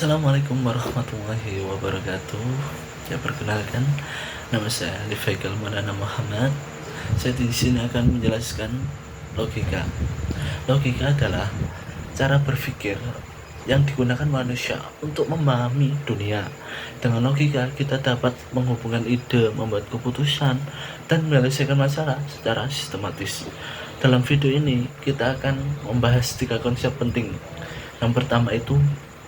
Assalamualaikum warahmatullahi wabarakatuh. Ya, perkenalkan, nama saya Lifaikal Maulana Muhammad. Saya di sini akan menjelaskan logika. Logika adalah cara berpikir yang digunakan manusia untuk memahami dunia. Dengan logika, kita dapat menghubungkan ide, membuat keputusan, dan menyelesaikan masalah secara sistematis. Dalam video ini, kita akan membahas 3 konsep penting. Yang pertama itu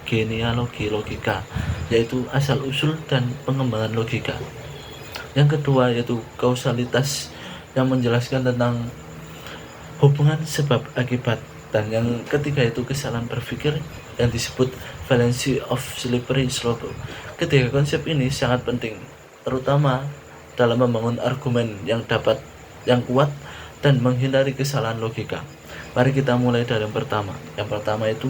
genealogi logika, yaitu asal-usul dan pengembangan logika. Yang kedua yaitu kausalitas, yang menjelaskan tentang hubungan sebab akibat. Dan yang ketiga itu kesalahan berpikir, yang disebut fallacy of slippery slope. Ketiga konsep ini sangat penting, terutama dalam membangun argumen yang kuat dan menghindari kesalahan logika. Mari kita mulai dari yang pertama. Yang pertama itu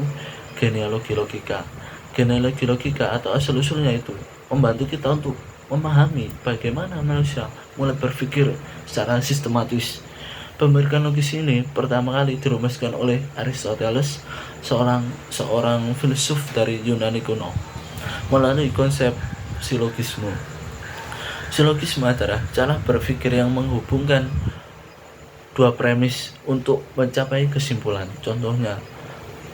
genealogi logika. Genealogi logika atau asal-usulnya itu membantu kita untuk memahami bagaimana manusia mulai berpikir secara sistematis. Pemikiran logis ini pertama kali dirumuskan oleh Aristoteles, seorang filsuf dari Yunani kuno, melalui konsep silogisme. Silogisme adalah cara berpikir yang menghubungkan dua premis untuk mencapai kesimpulan. Contohnya,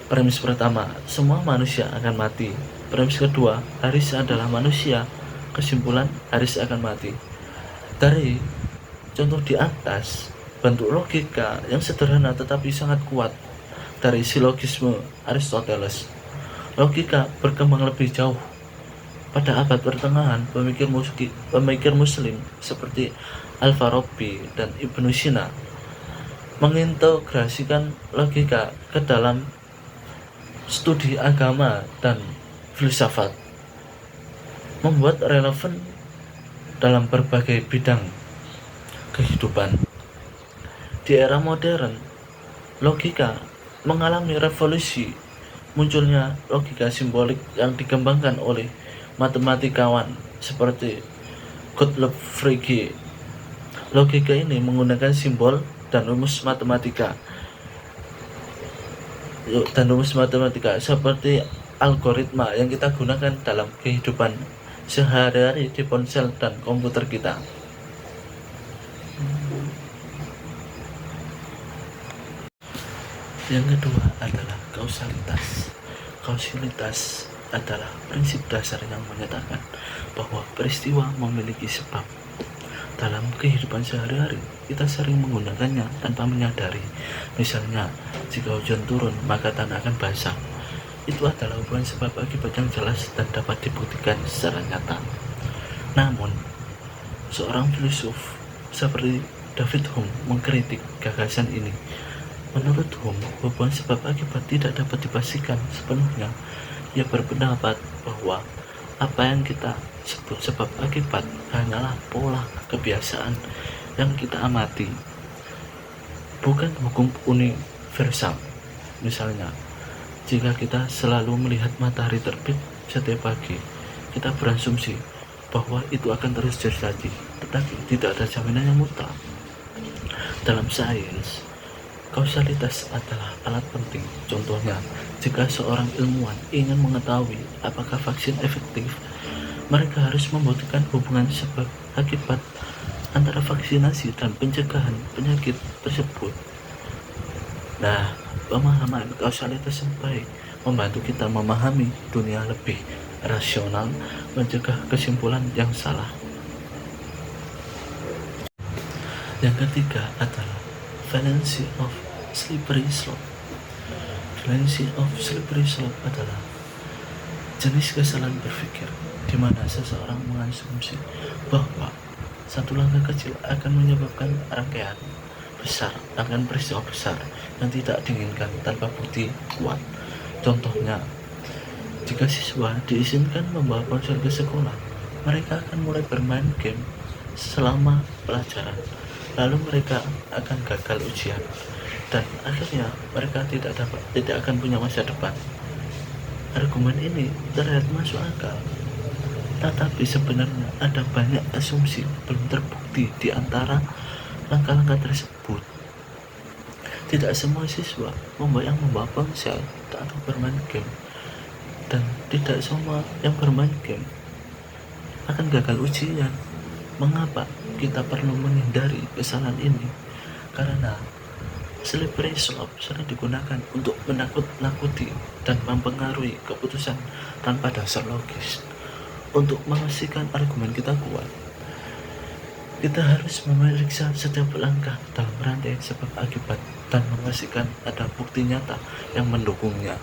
premis pertama, semua manusia akan mati. Premis kedua, Haris adalah manusia. Kesimpulan, Haris akan mati. Dari contoh di atas, bentuk logika yang sederhana tetapi sangat kuat dari silogisme Aristoteles. Logika berkembang lebih jauh. Pada abad pertengahan, pemikir muslim seperti Al-Farabi dan Ibnu Sina mengintegrasikan logika ke dalam studi agama dan filsafat, membuat relevan dalam berbagai bidang kehidupan. Di era modern, logika mengalami revolusi. Munculnya logika simbolik yang dikembangkan oleh matematikawan seperti Gottlob Frege. Logika ini menggunakan simbol dan rumus matematika seperti algoritma yang kita gunakan dalam kehidupan sehari-hari di ponsel dan komputer kita. Yang kedua adalah kausalitas. Kausalitas adalah prinsip dasar yang menyatakan bahwa peristiwa memiliki sebab. Dalam kehidupan sehari-hari, kita sering menggunakannya tanpa menyadari. Misalnya, jika hujan turun, maka tanah akan basah. Itu adalah hubungan sebab akibat yang jelas dan dapat dibuktikan secara nyata. Namun, seorang filsuf seperti David Hume mengkritik gagasan ini. Menurut Hume, hubungan sebab akibat tidak dapat dipastikan sepenuhnya. Ia berpendapat bahwa apa yang kita sebut sebab akibat hanyalah pola kebiasaan yang kita amati, bukan hukum universal. Misalnya, jika kita selalu melihat matahari terbit setiap pagi, kita berasumsi bahwa itu akan terus terjadi, tetapi tidak ada jaminan yang mutlak. Dalam sains, kausalitas adalah alat penting. Contohnya, jika seorang ilmuwan ingin mengetahui apakah vaksin efektif, mereka harus membuktikan hubungan sebab akibat antara vaksinasi dan pencegahan penyakit tersebut. Nah, pemahaman kausalitas yang baik membantu kita memahami dunia lebih rasional, mencegah kesimpulan yang salah. Yang ketiga adalah fallacy of slippery slope. Fallacy of slippery slope adalah jenis kesalahan berpikir di mana seseorang mengasumsi bahwa satu langkah kecil akan menyebabkan rangkaian besar akan peristiwa besar yang tidak diinginkan tanpa bukti kuat. Contohnya, jika siswa diizinkan membawa ponsel ke sekolah, mereka akan mulai bermain game selama pelajaran. Lalu mereka akan gagal ujian dan akhirnya mereka tidak akan punya masa depan. Argumen ini terlihat masuk akal, tetapi sebenarnya ada banyak asumsi belum terbukti di antara langkah-langkah tersebut. Tidak semua siswa yang membawa ponsel atau bermain game Dan tidak semua yang bermain game akan gagal ujian. Mengapa kita perlu menghindari kesalahan ini? Karena slippery slope sering digunakan untuk menakut-nakuti dan mempengaruhi keputusan tanpa dasar logis. Untuk memastikan argumen kita kuat, kita harus memeriksa setiap langkah dalam rantai sebab akibat dan memastikan ada bukti nyata yang mendukungnya.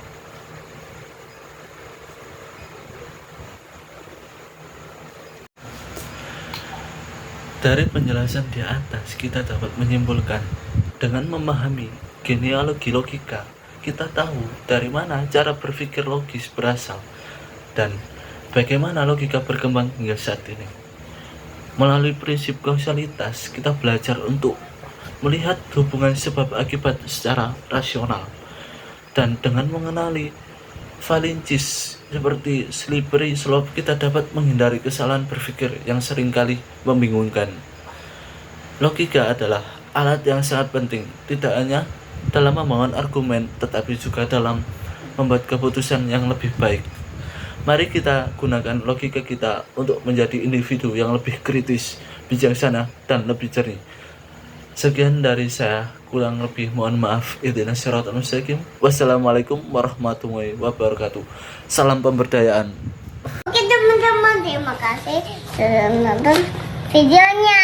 Dari penjelasan di atas, kita dapat menyimpulkan dengan memahami genealogi logika, kita tahu dari mana cara berpikir logis berasal dan bagaimana logika berkembang hingga saat ini. Melalui prinsip kausalitas, kita belajar untuk melihat hubungan sebab akibat secara rasional. Dan dengan mengenali Valincis seperti slippery slope, kita dapat menghindari kesalahan berpikir yang seringkali membingungkan. Logika adalah alat yang sangat penting, tidak hanya dalam membangun argumen, tetapi juga dalam membuat keputusan yang lebih baik. Mari kita gunakan logika kita untuk menjadi individu yang lebih kritis, bijaksana, dan lebih jernih. Sekian dari saya, kurang lebih mohon maaf. Ihdinas siratal mustaqim. Wassalamualaikum warahmatullahi wabarakatuh. Salam pemberdayaan. Oke teman-teman, terima kasih sudah menonton videonya.